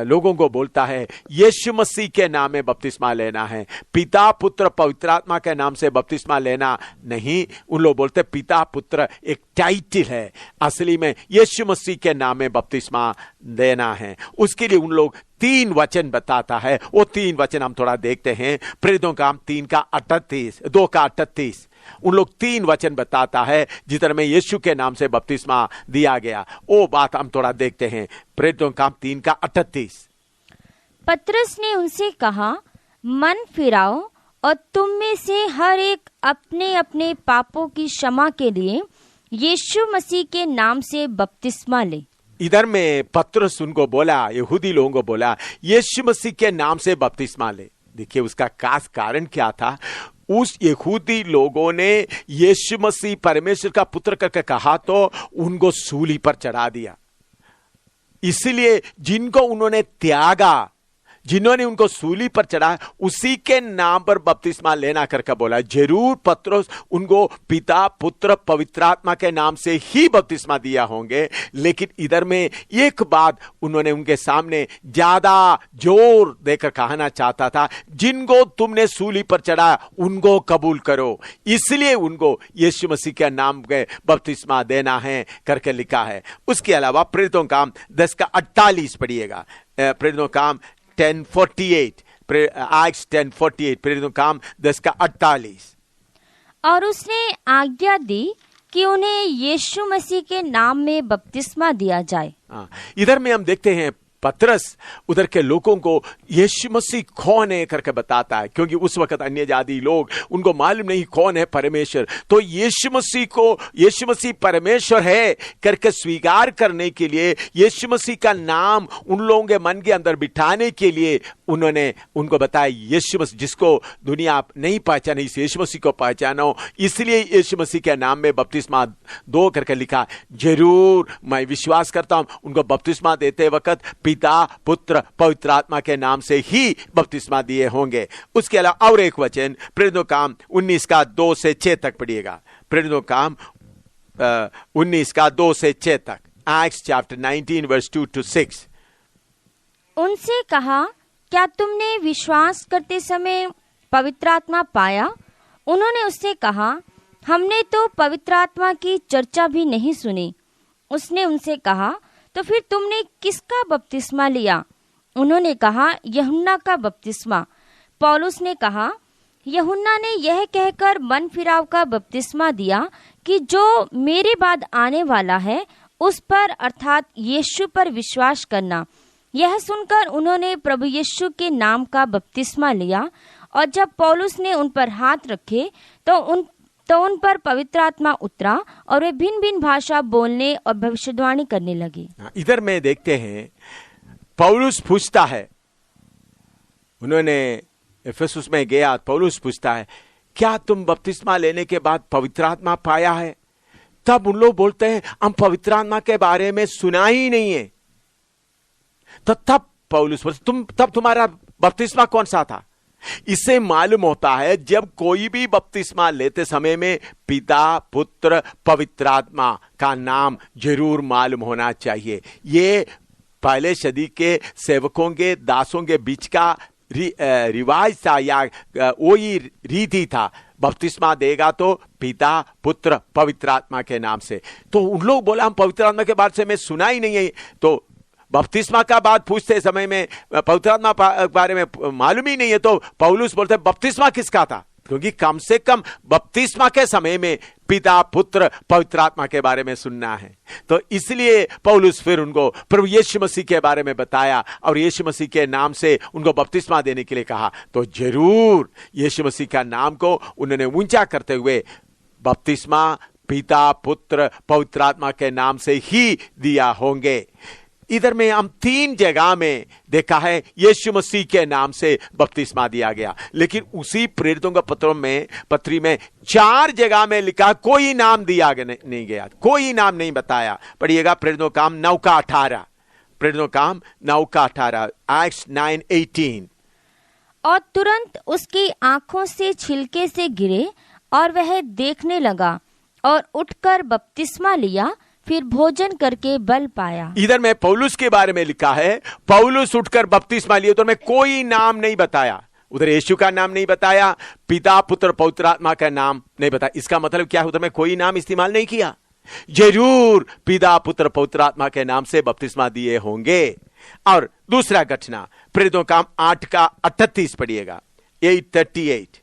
लोगों को बोलता है यीशु मसीह के नाम में बपतिस्मा लेना है, पिता पुत्र पवित्र आत्मा के नाम से बपतिस्मा लेना नहीं। उन लोग बोलते पिता पुत्र एक टाइटल है, असली में यीशु मसीह के नाम में बपतिस्मा देना है। उसके लिए उन लोग 3 वचन बताता है। वो 3 वचन हम थोड़ा देखते हैं। प्रेरितों का 2:38 उन लोग 3 वचन बताता है जिधर में यीशु के नाम से बपतिस्मा दिया गया। वो बात हम थोड़ा देखते हैं। प्रेरितों का 3:38। पतरस ने उनसे कहा, मन फिराओ और तुम में से हर एक अपने अपने पापों की क्षमा के लिए यीशु मसीह के नाम से बपतिस्मा ले। इधर में पतरस उनको बोला, यहूदी लोगों को बोला यीशु मसीह के नाम से बपतिस्मा ले। देखिए उसका खास कारण क्या था। उस यहूदी लोगों ने यीशु मसीह परमेश्वर का पुत्र करके कहा तो उनको सूली पर चढ़ा दिया। इसलिए जिनको उन्होंने त्यागा, जिन्होंने उनको सूली पर चढ़ा, उसी के नाम पर बपतिस्मा लेना करके बोला। जरूर पतरस उनको पिता पुत्र पवित्र आत्मा के नाम से ही बपतिस्मा दिया होंगे, लेकिन इधर में एक बात उन्होंने उनके सामने ज्यादा जोर देकर कहना चाहता था, जिनको तुमने सूली पर चढ़ा उनको कबूल करो। इसलिए उनको यीशु मसीह के नाम के बपतिस्मा देना है करके लिखा है। उसके अलावा प्रेरितों काम 10:48 पढ़िएगा। प्रेरितों काम 10:48 एक्ट्स 10:48, प्रेरितों का काम 10:48। और उसने आज्ञा दी कि उन्हें यीशु मसीह के नाम में बपतिस्मा दिया जाए। इधर में हम देखते हैं पतरस उधर के लोगों को यीशु मसीह कौन है करके बताता है, क्योंकि उस वक्त अन्य जाति लोग, उनको मालूम नहीं कौन है परमेश्वर। तो यीशु मसीह को यीशु मसीह परमेश्वर है करके स्वीकार करने के लिए, यीशु मसीह का नाम उन लोगों के मन के अंदर बिठाने के लिए उन्होंने उनको बताया यीशु मसीह, जिसको दुनिया आप नहीं पहचाने, इस यीशु मसीह को पहचानो, इसलिए यीशु मसीह के नाम में बपतिस्मा दो करके लिखा। जरूर मैं विश्वास करता हूं उनको बपतिस्मा देते वक्त पिता पुत्र पवित्र आत्मा के नाम से ही बपतिस्मा दिए होंगे। उसके अलावा और एक वचन प्रेरितों काम 19:2-6 तक पढ़िएगा। प्रेरितों काम 19:2-6 तक, एक्ट्स चैप्टर 19 वर्स 2-6। उनसे कहा, क्या तुमने विश्वास करते समय पवित्र आत्मा पाया? उन्होंने उससे कहा, हमने तो पवित्र आत्मा की चर्चा भी नहीं सुनी। उसने उनसे कहा, तो फिर तुमने किसका बपतिस्मा लिया? उन्होंने कहा, यूहन्ना का बपतिस्मा। पौलुस ने कहा, यूहन्ना ने यह कहकर मन फिराव का बपतिस्मा दिया कि जो मेरे बाद आने वाला है उस पर अर्थात यीशु पर विश्वास करना। यह सुनकर उन्होंने प्रभु यीशु के नाम का बपतिस्मा लिया, और जब पौलुस ने उन पर हाथ रखे तो उन पर पवित्र आत्मा उतरा और वे भिन्न भिन्न भाषा बोलने और भविष्यवाणी करने लगे। इधर में देखते हैं पौलुस पूछता है, उन्होंने इफिसुस में गया, पौलुस पूछता है, क्या तुम बपतिस्मा लेने के बाद पवित्र आत्मा पाया है? तब उन लोग बोलते हैं, हम पवित्र आत्मा के बारे में सुना ही नहीं है। तो तब पौलुस बोलता, तब तुम्हारा बपतिस्मा कौन सा था? इससे मालूम होता है जब कोई भी बपतिस्मा लेते समय में पिता पुत्र पवित्र आत्मा का नाम जरूर मालूम होना चाहिए। ये पहले सदी के सेवकों के दासों के बीच का रिवाज था, या वही रीति था। बपतिस्मा देगा तो पिता पुत्र पवित्र आत्मा के नाम से। तो उन लोग बोला, हम पवित्र आत्मा के बारे में सुना ही नहीं है। तो बपतिस्मा का बात पूछते समय में पवित्र आत्मा बारे में मालूम ही नहीं है। तो पौलुस बोलते बपतिस्मा किसका था? क्योंकि कम से कम बपतिस्मा के समय में पिता पुत्र पवित्र आत्मा के बारे में सुनना है। तो इसलिए पौलुस फिर उनको प्रभु यीशु मसीह के बारे में बताया और यीशु मसीह के नाम से उनको बपतिस्मा देने के लिए कहा। तो जरूर यीशु मसीह का नाम को उन्होंने ऊंचा करते हुए बपतिस्मा पिता पुत्र पवित्र आत्मा के नाम से ही दिया होंगे। इधर में हम 3 जगह में देखा है यीशु मसीह के नाम से बपतिस्मा दिया गया, लेकिन उसी प्रेरितों के पत्री में 4 जगह में लिखा कोई नाम दिया नहीं गया, कोई नाम नहीं बताया। पढ़िएगा प्रेरितों काम 9:18, प्रेरितों काम 9:18, एक्ट्स 9:18। और तुरंत उसकी आंखों से छिलके से गिरे और वह देखने लगा और उठकर बपतिस्मा लिया, फिर भोजन करके बल पाया। इधर में पौलुस के बारे में लिखा है, पौलुस उठकर बपतिस्मा लिया। तो में कोई नाम नहीं बताया, उधर यीशु का नाम नहीं बताया, पिता पुत्र पवित्र आत्मा का नाम नहीं बताया। इसका मतलब क्या है? उधर में कोई नाम इस्तेमाल नहीं किया। जरूर पिता पुत्र पवित्र आत्मा के नाम से बपतिस्मा दिए होंगे। और दूसरा घटना प्रेरितों काम 8:38 पढ़िएगा, 8:38।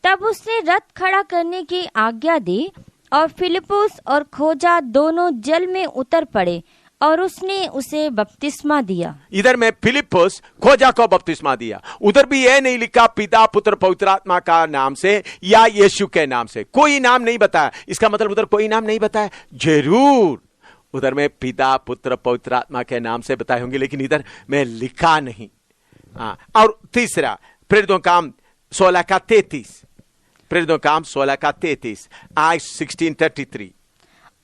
तब उसने रथ खड़ा करने की आज्ञा दी और फिलिपुस और खोजा दोनों जल में उतर पड़े और उसने उसे बपतिस्मा दिया। इधर में फिलिपुस खोजा को बपतिस्मा दिया। उधर भी यह नहीं लिखा पिता पुत्र पवित्र आत्मा का नाम से या यीशु के नाम से, कोई नाम नहीं बताया। इसका मतलब उधर कोई नाम नहीं बताया। जरूर उधर में पिता पुत्र पवित्र आत्मा के नाम से बताए होंगे, लेकिन इधर में लिखा नहीं। और तीसरा प्रेरितों काम 16:33, प्रेरितों काम 16:33, एक्ट्स 16:33।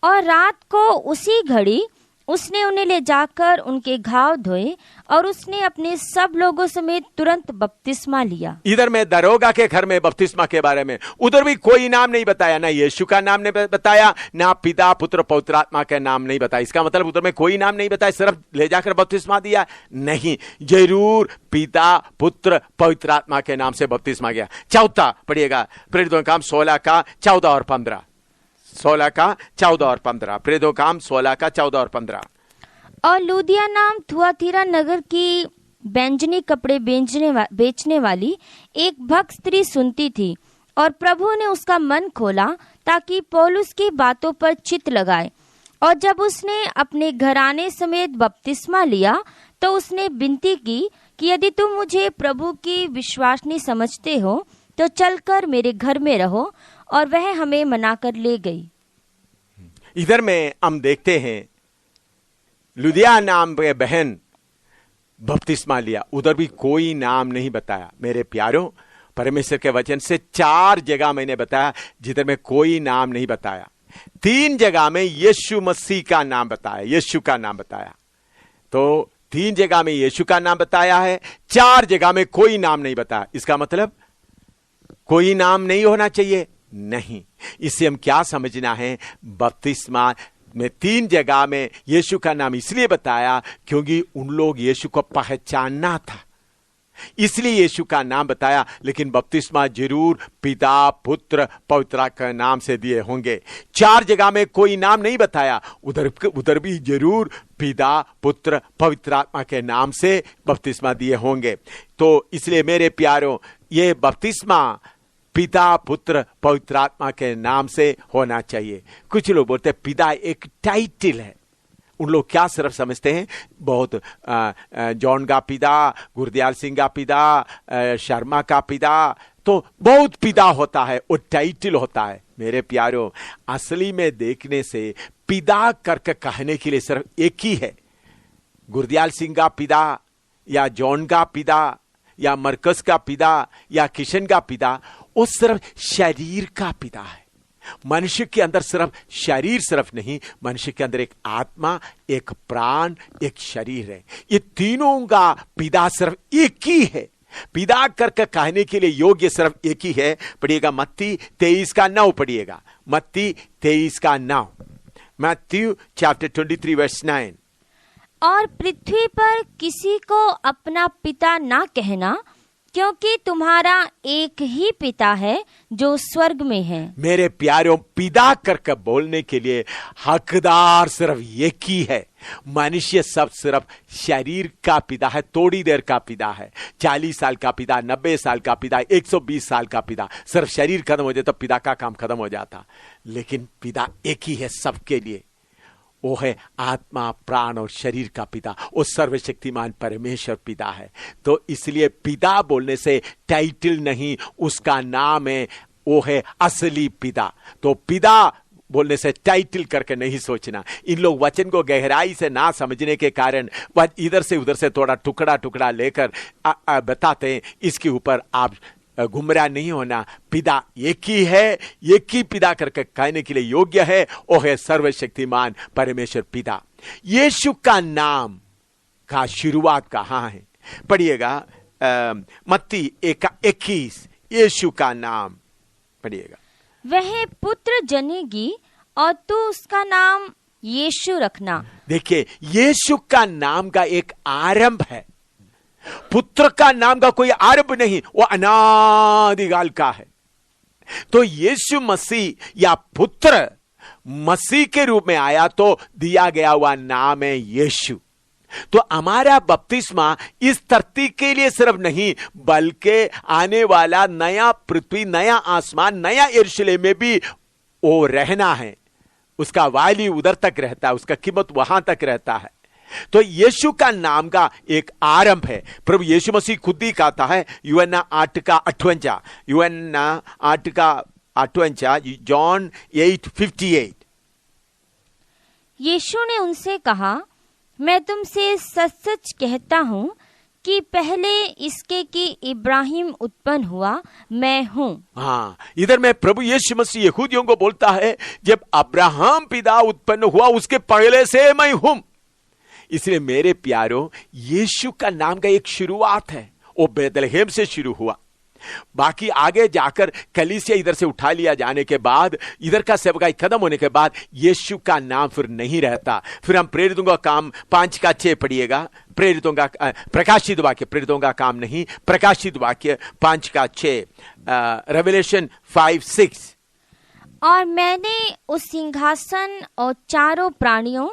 और रात को उसी घड़ी उसने उन्हें ले जाकर उनके घाव धोए और उसने अपने सब लोगों समेत तुरंत बपतिस्मा लिया। इधर में दरोगा के घर में बपतिस्मा के बारे में उधर भी कोई नाम नहीं बताया, ना यीशु का नाम नहीं बताया, ना पिता पुत्र पवित्र आत्मा का नाम नहीं बताया। इसका मतलब उधर में कोई नाम नहीं बताया, सिर्फ ले जाकर बपतिस्मा दिया नहीं, जरूर पिता पुत्र पवित्र आत्मा के नाम से बपतिस्मा गया। चौथा पढ़िएगा प्रेरितों काम 16:14 और 15, 16:14 और 15, प्रेरितों काम 16:14 और 15। और लूदिया नाम थुआतीरा नगर की बैंजनी कपड़े बेचने वाली एक भक्त स्त्री सुनती थी और प्रभु ने उसका मन खोला ताकि पौलुस की बातों पर चित्त लगाए। और जब उसने अपने घराने समेत बपतिस्मा लिया तो उसने विनती की कि यदि तुम मुझे प्रभु की विश्वासनी समझते हो तो चलकर मेरे घर में रहो, और वह हमें मनाकर ले गई। इधर में हम देखते हैं लुदिया नाम के बहन बपतिस्मा लिया, उधर भी कोई नाम नहीं बताया। मेरे प्यारों, परमेश्वर के वचन से 4 जगह मैंने बताया जिधर में कोई नाम नहीं बताया। 3 जगह में यीशु मसीह का नाम बताया, यीशु का नाम बताया। तो 3 जगह में यीशु का नाम बताया है, 4 जगह में कोई नाम नहीं बताया। इसका मतलब कोई नाम नहीं होना चाहिए? नहीं। इससे हम क्या समझना है? बपतिस्मा में 3 जगह में यीशु का नाम इसलिए बताया क्योंकि उन लोग यीशु को पहचानना था, इसलिए यीशु का नाम बताया। लेकिन बपतिस्मा जरूर पिता, पुत्र, पवित्र आत्मा के नाम से दिए होंगे। 4 जगह में कोई नाम नहीं बताया, उधर भी जरूर पिता, पुत्र, पवित्र आत्मा के नाम से बपतिस्मा दिए होंगे। तो इसलिए मेरे प्यारों, ये बपतिस्मा पिता, पुत्र, पवित्र आत्मा के नाम से होना चाहिए। कुछ लोग बोलते हैं पिता एक टाइटल है। उन लोग क्या सिर्फ समझते हैं, बहुत जॉन का पिता, गुरदयाल सिंह का पिता, शर्मा का पिता, तो बहुत पिता होता है, वो टाइटल होता है। मेरे प्यारों, असली में देखने से पिता करके कहने के लिए सिर्फ एक ही है। गुरदयाल सिंह का पिता या जॉन का पिता या मरकस का पिता या किशन का पिता, वो सिर्फ शरीर का पिता है। मनुष्य के अंदर सिर्फ शरीर सिर्फ नहीं, मनुष्य के अंदर एक आत्मा, एक प्राण, एक शरीर है। ये तीनों का पिता सिर्फ एक ही है। पिता करके कहने के लिए योग्य सिर्फ एक ही है। पढ़िएगा मत्ती 23:9 पढ़िएगा, मत्ती 23:9, मैथ्यू चैप्टर 23 वर्स 9। और पृथ्वी पर किसी को अपना पिता ना कहना, क्योंकि तुम्हारा एक ही पिता है जो स्वर्ग में है। मेरे प्यारों, पिता करके बोलने के लिए हकदार सिर्फ एक ही है। मनुष्य सब सिर्फ शरीर का पिता है, थोड़ी देर का पिता है। 40 साल का पिता, 90 साल का पिता, 120 साल का पिता। सिर्फ शरीर खत्म हो जाए तो पिता का काम खत्म हो जाता। लेकिन पिता एक ही है सबके लिए, वो है आत्मा, प्राण और शरीर का पिता। वो सर्वशक्तिमान परमेश्वर पिता है। तो इसलिए पिता बोलने से टाइटल नहीं, उसका नाम है, वो है असली पिता। तो पिता बोलने से टाइटल करके नहीं सोचना। इन लोग वचन को गहराई से ना समझने के कारण वह इधर से उधर से थोड़ा टुकड़ा टुकड़ा लेकर बताते हैं। इसके ऊपर आप गुमराह नहीं होना। पिता एक ही है, एक ही पिता करके कहने के लिए योग्य है, वो है सर्वशक्तिमान परमेश्वर पिता। यीशु का नाम का शुरुआत कहाँ है? पढ़िएगा मत्ती 1:21, यीशु का नाम पढ़िएगा। वह पुत्र जनेगी और तू उसका नाम यीशु रखना। देखिए, यीशु का नाम का एक आरंभ है, पुत्र का नाम का कोई आरंभ नहीं, वो अनादिकाल का है। तो यीशु मसीह या पुत्र मसीह के रूप में आया तो दिया गया हुआ नाम है यीशु। तो हमारा बपतिस्मा इस धरती के लिए सिर्फ नहीं, बल्कि आने वाला नया पृथ्वी, नया आसमान, नया यरूशलेम में भी वो रहना है। उसका वाली उधर तक रहता है, उसका कीमत वहां तक रहता है। तो यीशु का नाम का एक आरंभ है। प्रभु यीशु मसीह खुद ही कहता है, यूहन्ना 8:58, जॉन 8:58। यीशु ने उनसे कहा, मैं तुमसे सच सच कहता हूं कि पहले इसके कि इब्राहिम उत्पन्न हुआ, मैं हूं। हाँ, इधर में प्रभु यीशु मसीह यहूदियों को बोलता है, जब अब्राहम पिता उत्पन्न हुआ उसके पहले से मैं हूं। इसलिए मेरे प्यारों, यीशु का नाम का एक शुरुआत है, वो बेथलेहम से शुरू हुआ। बाकी आगे जाकर कलीसिया इधर से उठा लिया जाने के बाद, इधर का सेवकाई खत्म होने के बाद यीशु का नाम फिर नहीं रहता। फिर हम प्रेरितों का काम 5:6 पढ़िएगा। प्रेरितों का प्रकाशित वाक्य, प्रेरितों का काम नहीं, प्रकाशित वाक्य 5:6, रेवलेशन 5:6। और मैंने उस सिंहासन और चारों प्राणियों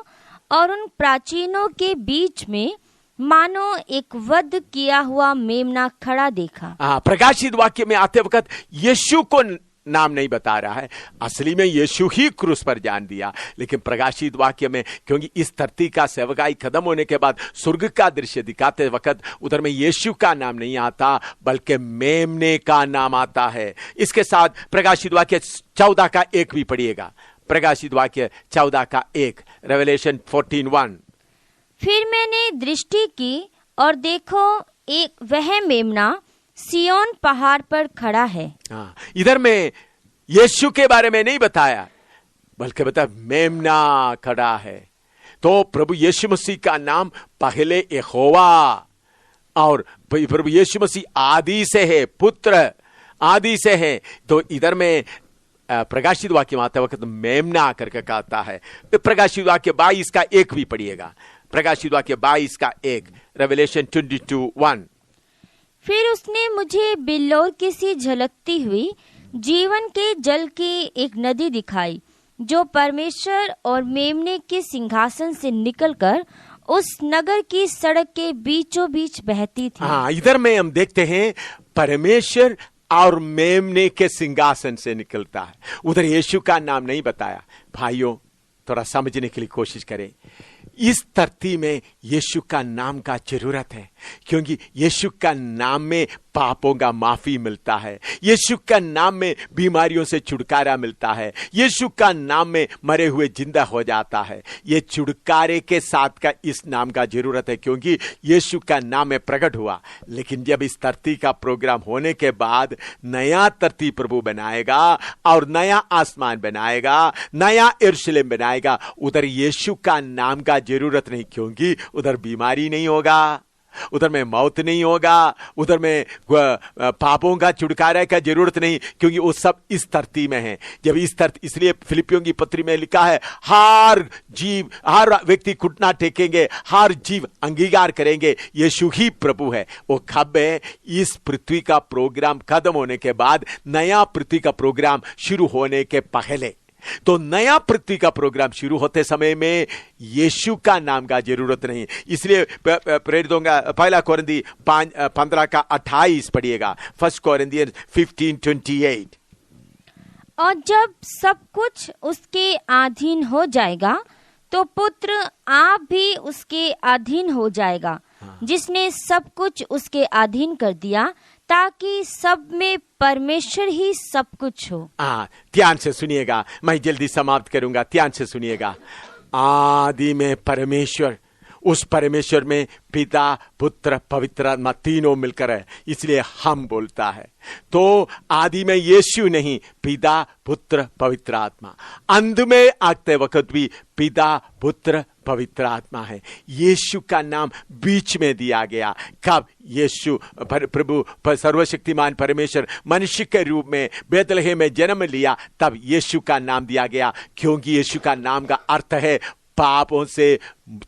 और उन प्राचीनों के बीच में मानो एक वध किया हुआ मेमना खड़ा देखा। प्रकाशित वाक्य में आते वक्त यीशु को नाम नहीं बता रहा है, असली में यीशु ही क्रूस पर जान दिया। लेकिन प्रकाशित वाक्य में, क्योंकि इस धरती का सेवकाई खत्म होने के बाद स्वर्ग का दृश्य दिखाते वक्त उधर में यीशु का नाम नहीं आता, बल्कि मेमने का नाम आता है। इसके साथ प्रकाशित वाक्य 14 का 1 भी पढ़िएगा। प्रकाशित वाक्य 14 का 1, रेवलेशन 14:1। फिर मैंने दृष्टि की और देखो एक वह मेमना सियोन पहाड़ पर खड़ा है। इधर में यीशु के बारे में नहीं बताया, बल्कि बता मेमना खड़ा है। तो प्रभु यीशु मसीह का नाम पहले यहोवा, और प्रभु यीशु मसीह आदि से है, पुत्र आदि से है। तो इधर में प्रकाशित वाक्य में आते वक्त मेमना करके कहता है। प्रकाशित वाक्य 22 का 1 भी पढ़िएगा। प्रकाशित वाक्य 22 का 1, रेवलेशन 22:1। फिर उसने मुझे बिल्लौर की सी झलकती हुई जीवन के जल की एक नदी दिखाई, जो परमेश्वर और मेमने के सिंहासन से निकलकर उस नगर की सड़क के बीचों बीच बहती थी। इधर में हम देखते हैं परमेश्वर और मेमने के सिंहासन से निकलता है। उधर यीशु का नाम नहीं बताया। भाइयों, थोड़ा समझने के लिए कोशिश करें। इस धरती में यीशु का नाम का जरूरत है, क्योंकि यीशु का नाम में पापों का माफी मिलता है, यीशु का नाम में बीमारियों से छुटकारा मिलता है, यीशु का नाम में मरे हुए जिंदा हो जाता है। ये छुटकारे के साथ का इस नाम का जरूरत है, क्योंकि यीशु का नाम में प्रकट हुआ। लेकिन जब इस धरती का प्रोग्राम होने के बाद नया धरती प्रभु बनाएगा और नया आसमान बनाएगा, नया यरूशलेम बनाएगा, उधर यीशु का नाम का जरूरत नहीं, क्योंकि उधर बीमारी नहीं होगा, उधर में मौत नहीं होगा, उधर में पापों का छुटकारा का जरूरत नहीं, क्योंकि वो सब इस धरती में है। जब इस धरती, इसलिए फिलिपियों की पत्री में लिखा है, हर जीव, हर व्यक्ति घुटना टेकेंगे, हर जीव अंगीकार करेंगे यीशु ही प्रभु है। वो कब है? इस पृथ्वी का प्रोग्राम खत्म होने के बाद, नया पृथ्वी का प्रोग्राम शुरू होने के पहले। तो नया पृथ्वी का प्रोग्राम शुरू होते समय में यीशु का नाम का जरूरत नहीं। इसलिए प्रेरितों का 1 कोरिन्थी 15 का 28 पढ़िएगा। 1 कोरिन्थियंस 15:28। और जब सब कुछ उसके अधीन हो जाएगा, तो पुत्र आप भी उसके अधीन हो जाएगा, जिसने सब कुछ उसके अधीन कर दिया, ताकि सब में परमेश्वर ही सब कुछ हो। ध्यान से सुनिएगा, मैं जल्दी समाप्त करूंगा, ध्यान से सुनिएगा। आदि में परमेश्वर, उस परमेश्वर में पिता, पुत्र, पवित्र आत्मा तीनों मिलकर है, इसलिए हम बोलता है। तो आदि में यीशु नहीं, पिता, पुत्र, पवित्र आत्मा। अंत में आते वक्त भी पिता, पुत्र, पवित्र आत्मा है। यीशु का नाम बीच में दिया गया। कब? यीशु प्रभु सर्वशक्तिमान परमेश्वर मनुष्य के रूप में बेतलहम में जन्म लिया, तब यीशु का नाम दिया गया, क्योंकि यीशु का नाम का अर्थ है पापों से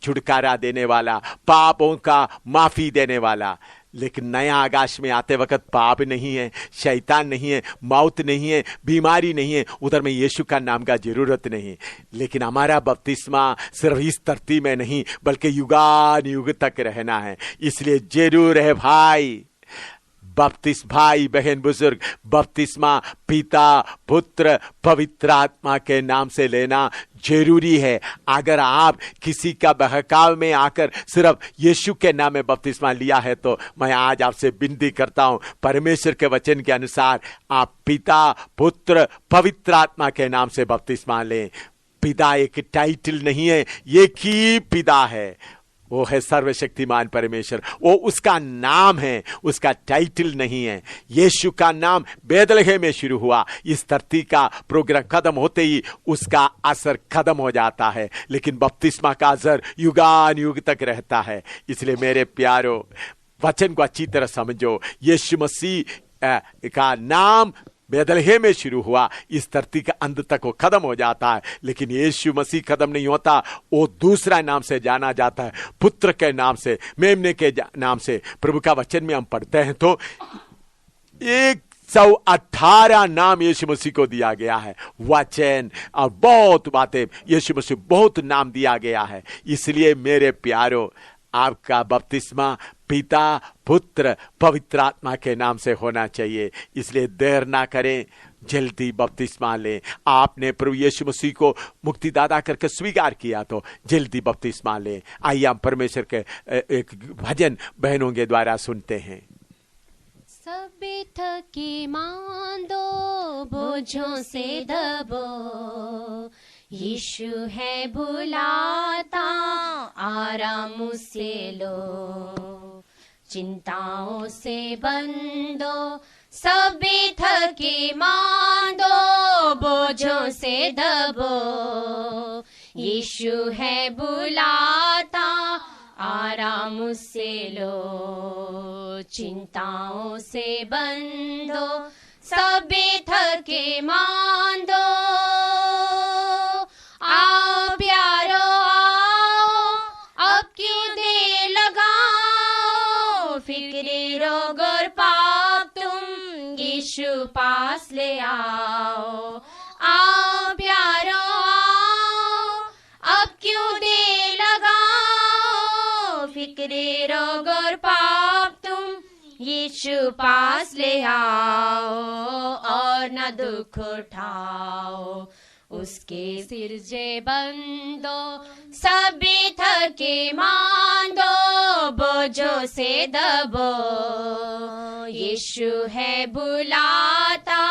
छुटकारा देने वाला, पापों का माफी देने वाला। लेकिन नया आकाश में आते वक्त पाप नहीं है, शैतान नहीं है, मौत नहीं है, बीमारी नहीं है, उधर में यीशु का नाम का जरूरत नहीं। लेकिन हमारा बपतिस्मा सिर्फ इस धरती में नहीं, बल्कि युगान युग तक रहना है। इसलिए जरूर है भाई, भाई बहन बुजुर्ग, बपतिस्मा पिता, पुत्र, पवित्र आत्मा के नाम से लेना जरूरी है। अगर आप किसी का बहकाव में आकर सिर्फ यीशु के नाम में बपतिस्मा लिया है, तो मैं आज आपसे विनती करता हूं, परमेश्वर के वचन के अनुसार आप पिता, पुत्र, पवित्र आत्मा के नाम से बपतिस्मा लें। पिता एक टाइटल नहीं है, एक ही पिता है, वो है सर्वशक्तिमान परमेश्वर, वो उसका नाम है, उसका टाइटल नहीं है। यीशु का नाम बेतलहम में शुरू हुआ, इस धरती का प्रोग्राम खत्म होते ही उसका असर खत्म हो जाता है, लेकिन बपतिस्मा का असर युगान युग तक रहता है। इसलिए मेरे प्यारो, वचन को अच्छी तरह समझो। यीशु मसीह का नाम बेतलहम में शुरू हुआ, इस धरती का अंत तक वो खत्म हो जाता है, लेकिन यीशु मसीह खत्म नहीं होता, वो दूसरा नाम से जाना जाता है, पुत्र के नाम से, मेमने के नाम से। प्रभु का वचन में हम पढ़ते हैं तो 118 नाम यीशु मसीह को दिया गया है। वचन और बहुत बातें, यीशु मसीह बहुत नाम दिया गया है। इसलिए मेरे प्यारो, आपका बपतिस्मा पिता, पुत्र, पवित्र आत्मा के नाम से होना चाहिए। इसलिए देर ना करें, जल्दी बपतिस्मा लें। आपने प्रभु यीशु मसीह को मुक्तिदाता करके स्वीकार किया तो जल्दी बपतिस्मा लें। आइए हम परमेश्वर के एक भजन बहनों के द्वारा सुनते हैं। सभी थकी मांदो, बोझों से दबो, यीशु है बुलाता, आराम से लो, चिंताओं से बंधो, सभी थकी मांदो, बोझों से दबो, यीशु है बुलाता, आराम से लो, चिंताओं से बंधो, सभी थके मांदो। आओ प्यारो आओ, अब क्यों देर लगाओ, फिक्रे रोग और पाप तुम यीशु पास ले आओ। आओ प्यारो आओ, अब क्यों देर लगाओ, फिक्रे रोग और पाप तुम यीशु पास ले आओ, और न दुख उठाओ, उसके सिर जे बंदो, सभी थके मांदो, बोझों से दबो, यीशु है बुलाता,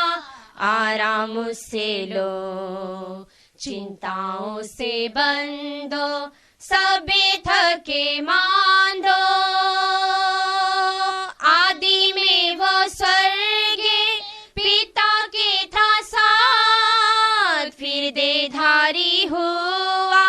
आराम से लो, चिंताओं से बंधो, सभी थके मांदो। आदि में वो स्वर्गीय पिता के था साथ, फिर देधारी हुआ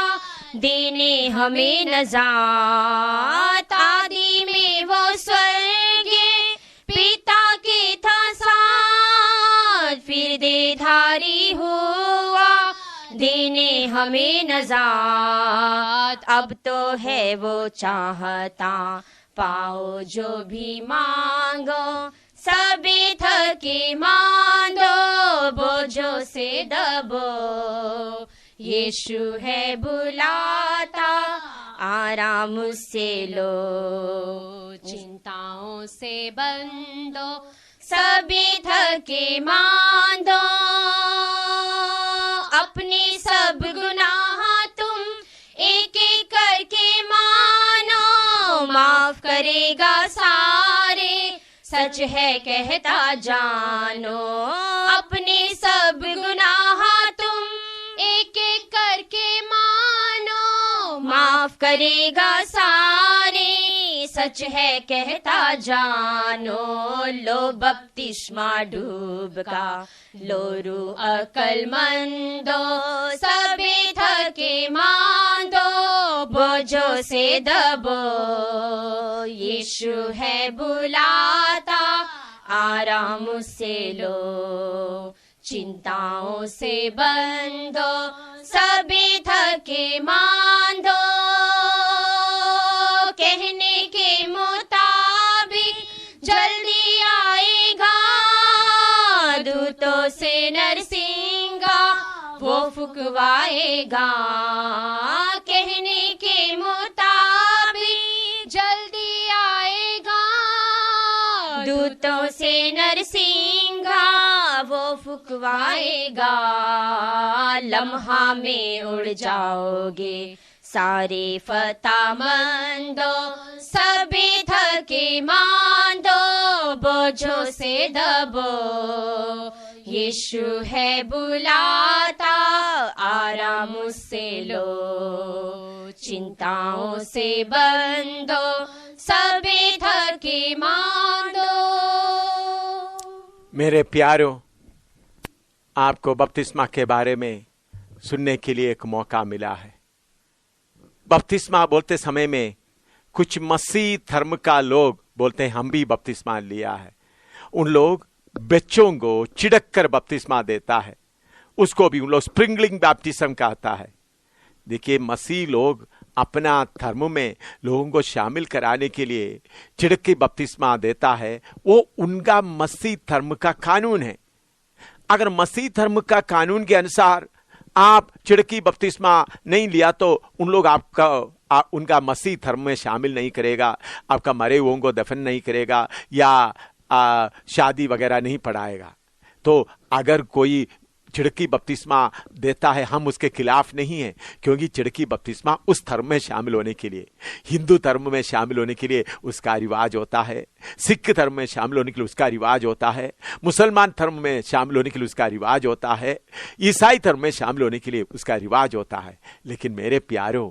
देने हमें नजात। आदि में वो स्वर्गीय पिता के था साथ, फिर देधारी हुआ देने हमें नजात। अब तो है वो चाहता, पाओ जो भी मांगो, सभी थके मांदो, बोझों से दबो, यीशु है बुलाता, आराम से लो, चिंताओं से बंधो, सभी थके मांदो। अपने सब गुनाह तुम एक एक करके मानो, माफ करेगा सारे, सच है कहता जानो। अपने सब गुनाह तुम एक एक करके मानो, माफ करेगा सारे, सच है कहता जानो। लो बपतिस्मा डूब का, लो रू अकलमंदो, सभी थके मांदो, बोझों से दबो, यीशु है बुलाता, आराम से लो, चिंताओं से बंधो, सभी थके मांदो। कहने के मुताबिक जल्दी आएगा, दूतों से नरसिंगा वो फुकवाएगा। कहने के मुताबिक जल्दी आएगा, दूतों से नरसिंगा वो फुकवाएगा। लम्हा में उड़ जाओगे सारे फतामंदो, सभी थके मांदो, बोझों से दबो, यीशु है बुलाता, आराम से लो, चिंताओं से बंधो, सभी थके मांदो। मेरे प्यारों, आपको बपतिस्मा के बारे में सुनने के लिए एक मौका मिला है। बपतिस्मा बोलते समय में कुछ मसीह धर्म का लोग बोलते हैं हम भी बपतिस्मा लिया है। उन लोग बच्चों को चिढ़क कर बपतिस्मा देता है, उसको भी उन लोग स्प्रिंगलिंग बैप्टिज्म कहता है। देखिए, मसीह लोग अपना धर्म में लोगों को शामिल कराने के लिए चिढ़क के बपतिस्मा देता है। वो उनका मसीह धर्म का कानून है। अगर मसीह धर्म का कानून के अनुसार आप चिड़की बपतिस्मा नहीं लिया तो उन लोग उनका मसीह धर्म में शामिल नहीं करेगा, आपका मरे हुओं को दफन नहीं करेगा या शादी वगैरह नहीं पढ़ाएगा। तो अगर कोई चिड़की बपतिस्मा देता है, हम उसके खिलाफ नहीं हैं, क्योंकि चिड़की बपतिस्मा उस धर्म में शामिल होने के लिए, हिंदू धर्म में शामिल होने के लिए उसका रिवाज होता है, सिख धर्म में शामिल होने के लिए उसका रिवाज होता है, मुसलमान धर्म में शामिल होने के लिए उसका रिवाज होता है, ईसाई धर्म में शामिल होने के लिए उसका रिवाज होता है। लेकिन मेरे प्यारों,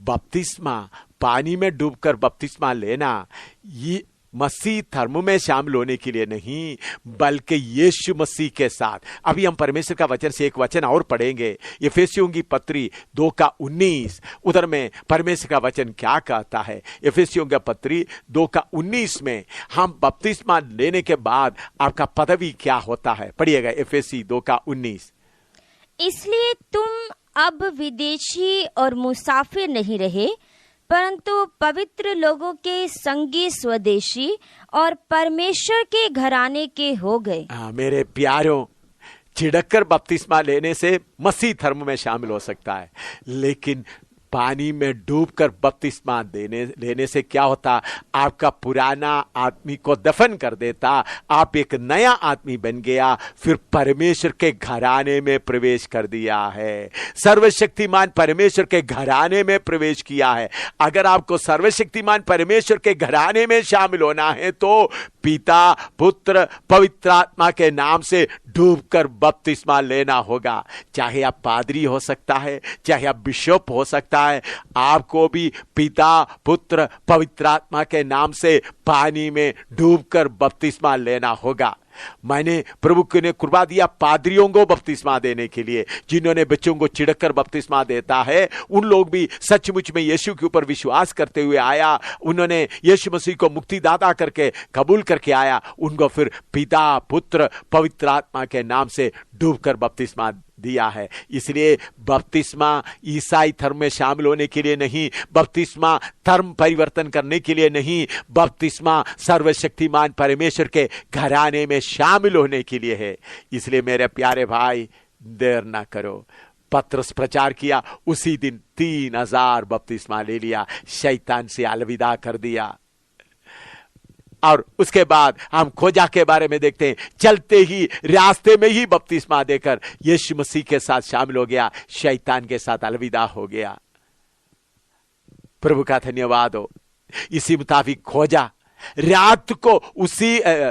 बपतिस्मा, पानी में डूबकर बपतिस्मा लेना, ये मसीह धर्म में शामिल होने के लिए नहीं, बल्कि यीशु मसीह के साथ। अभी हम परमेश्वर का वचन से एक वचन और पढ़ेंगे, एफेसियों की पत्री 2:19। उधर में परमेश्वर का वचन क्या कहता है? एफेसियों की पत्री 2:19 में हम बपतिस्मा लेने के बाद आपका पदवी क्या होता है? पढ़िएगा एफेसी 2:19। इसलिए तुम अब विदेशी और मुसाफिर नहीं रहे, परंतु पवित्र लोगों के संगी स्वदेशी और परमेश्वर के घराने के हो गए। मेरे प्यारों, छिड़ककर बपतिस्मा लेने से मसीह धर्म में शामिल हो सकता है, लेकिन पानी में डूबकर बपतिस्मा लेने से क्या होता? आपका पुराना आदमी को दफन कर देता, आप एक नया आदमी बन गया, फिर परमेश्वर के घराने में प्रवेश कर दिया है। सर्वशक्तिमान परमेश्वर के घराने में प्रवेश किया है। अगर आपको सर्वशक्तिमान परमेश्वर के घराने में शामिल होना है तो पिता, पुत्र, पवित्र आत्मा के नाम से डूबकर बपतिस्मा लेना होगा। चाहे आप पादरी हो सकता है, चाहे आप बिशप हो सकता है, आपको भी पिता, पुत्र, पवित्र आत्मा के नाम से पानी में डूबकर बपतिस्मा लेना होगा। मैंने प्रभु ने कृपा दिया पादरियों को बपतिस्मा देने के लिए, जिन्होंने बच्चों को छिड़ककर बपतिस्मा देता है। उन लोग भी सचमुच में यीशु के ऊपर विश्वास करते हुए आया, उन्होंने यीशु मसीह को मुक्तिदाता करके कबूल करके आया, उनको फिर पिता, पुत्र, पवित्र आत्मा के नाम से डूबकर बपतिस्मा दिया है। इसलिए बपतिस्मा ईसाई धर्म में शामिल होने के लिए नहीं, बपतिस्मा धर्म परिवर्तन करने के लिए नहीं, बपतिस्मा सर्वशक्तिमान परमेश्वर के घराने में शामिल होने के लिए है। इसलिए मेरे प्यारे भाई, देर ना करो। पत्रस प्रचार किया, उसी दिन 3000 बपतिस्मा ले लिया, शैतान से अलविदा कर दिया। और उसके बाद हम खोजा के बारे में देखते हैं, चलते ही रास्ते में ही बपतिस्मा देकर यीशु मसीह के साथ शामिल हो गया, शैतान के साथ अलविदा हो गया। प्रभु का धन्यवाद हो। इसी मुताबिक खोजा रात को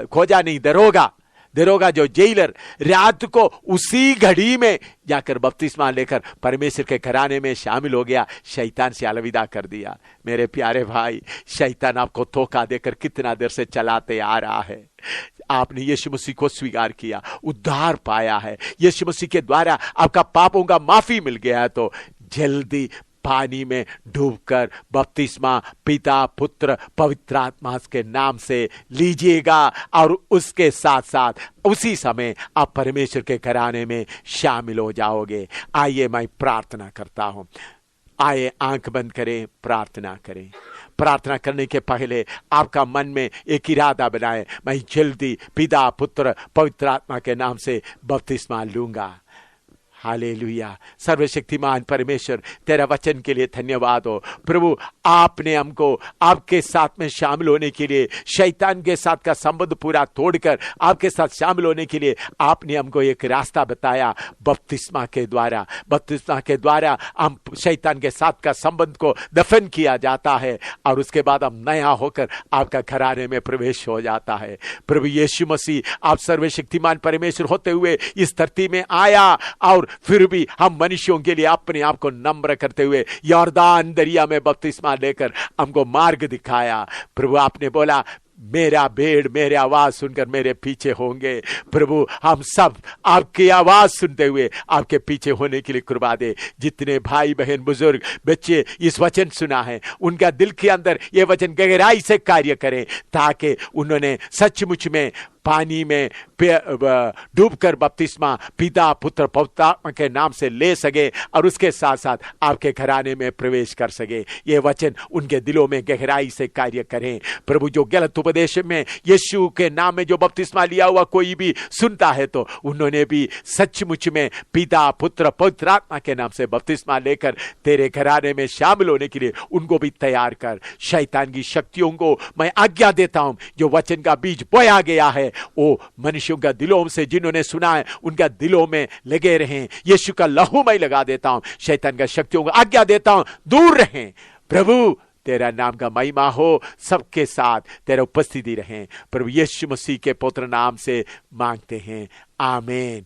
खोजा नहीं, दरोगा जो जेलर रात को उसी घड़ी में जाकर बपतिस्मा लेकर परमेश्वर के घराने में शामिल हो गया, शैतान से अलविदा कर दिया। मेरे प्यारे भाई, शैतान आपको धोखा देकर कितना देर से चलाते आ रहा है। आपने यीशु मसीह को स्वीकार किया, उद्धार पाया है, यीशु मसीह के द्वारा आपका पापों का माफी मिल गया है, तो जल्दी पानी में डूबकर बपतिस्मा पिता, पुत्र, पवित्र आत्मा के नाम से लीजिएगा और उसके साथ साथ उसी समय आप परमेश्वर के घराने में शामिल हो जाओगे। आइए मैं प्रार्थना करता हूं। आइए आंख बंद करें, प्रार्थना करें। प्रार्थना करने के पहले आपका मन में एक इरादा बनाए, मैं जल्दी पिता, पुत्र, पवित्र आत्मा के नाम से बपतिस्मा लूंगा। हालेलुया। सर्वशक्तिमान परमेश्वर, तेरा वचन के लिए धन्यवाद हो। प्रभु, आपने हमको आपके साथ में शामिल होने के लिए, शैतान के साथ का संबंध पूरा तोड़कर आपके साथ शामिल होने के लिए आपने हमको एक रास्ता बताया बपतिस्मा के द्वारा। बपतिस्मा के द्वारा हम शैतान के साथ का संबंध को दफन किया जाता है और उसके बाद हम नया होकर आपका घराने में प्रवेश हो जाता है। प्रभु यीशु मसीह, आप सर्वशक्तिमान परमेश्वर होते हुए इस धरती में आया और फिर भी हम मनुष्यों के लिए अपने आप को नम्र करते हुए यॉर्दान दरिया में बपतिस्मा लेकर हमको मार्ग दिखाया। प्रभु, आपने बोला मेरा भेड़ मेरे आवाज सुनकर मेरे पीछे होंगे। प्रभु, हम सब आपकी आवाज सुनते हुए आपके पीछे होने के लिए कृपा दे। जितने भाई बहन बुजुर्ग बच्चे इस वचन सुना है, उनका दिल के अंदर ये वचन गहराई से कार्य करें, ताकि उन्होंने सचमुच में पानी में डूबकर बपतिस्मा पिता पुत्र पवित्र आत्मा के नाम से ले सके और उसके साथ साथ आपके घराने में प्रवेश कर सके। ये वचन उनके दिलों में गहराई से कार्य करें प्रभु। जो गलत उपदेश में यीशु के नाम में जो बपतिस्मा लिया हुआ कोई भी सुनता है तो उन्होंने भी सचमुच में पिता पुत्र पवित्र आत्मा के नाम से बपतिस्मा लेकर तेरे घराने में शामिल होने के लिए उनको भी तैयार कर। शैतान की शक्तियों को मैं आज्ञा देता हूं, जो वचन का बीज बोया गया है वो मनुष्यों का दिलों से जिन्होंने सुना है उनका दिलों में लगे रहें। यीशु का लहू मैं लगा देता हूं, शैतान का शक्तियों को आज्ञा देता हूं दूर रहें। प्रभु तेरा नाम का महिमा हो, सबके साथ तेरा उपस्थिति रहें। प्रभु यीशु मसीह के पुत्र नाम से मांगते हैं, आमीन।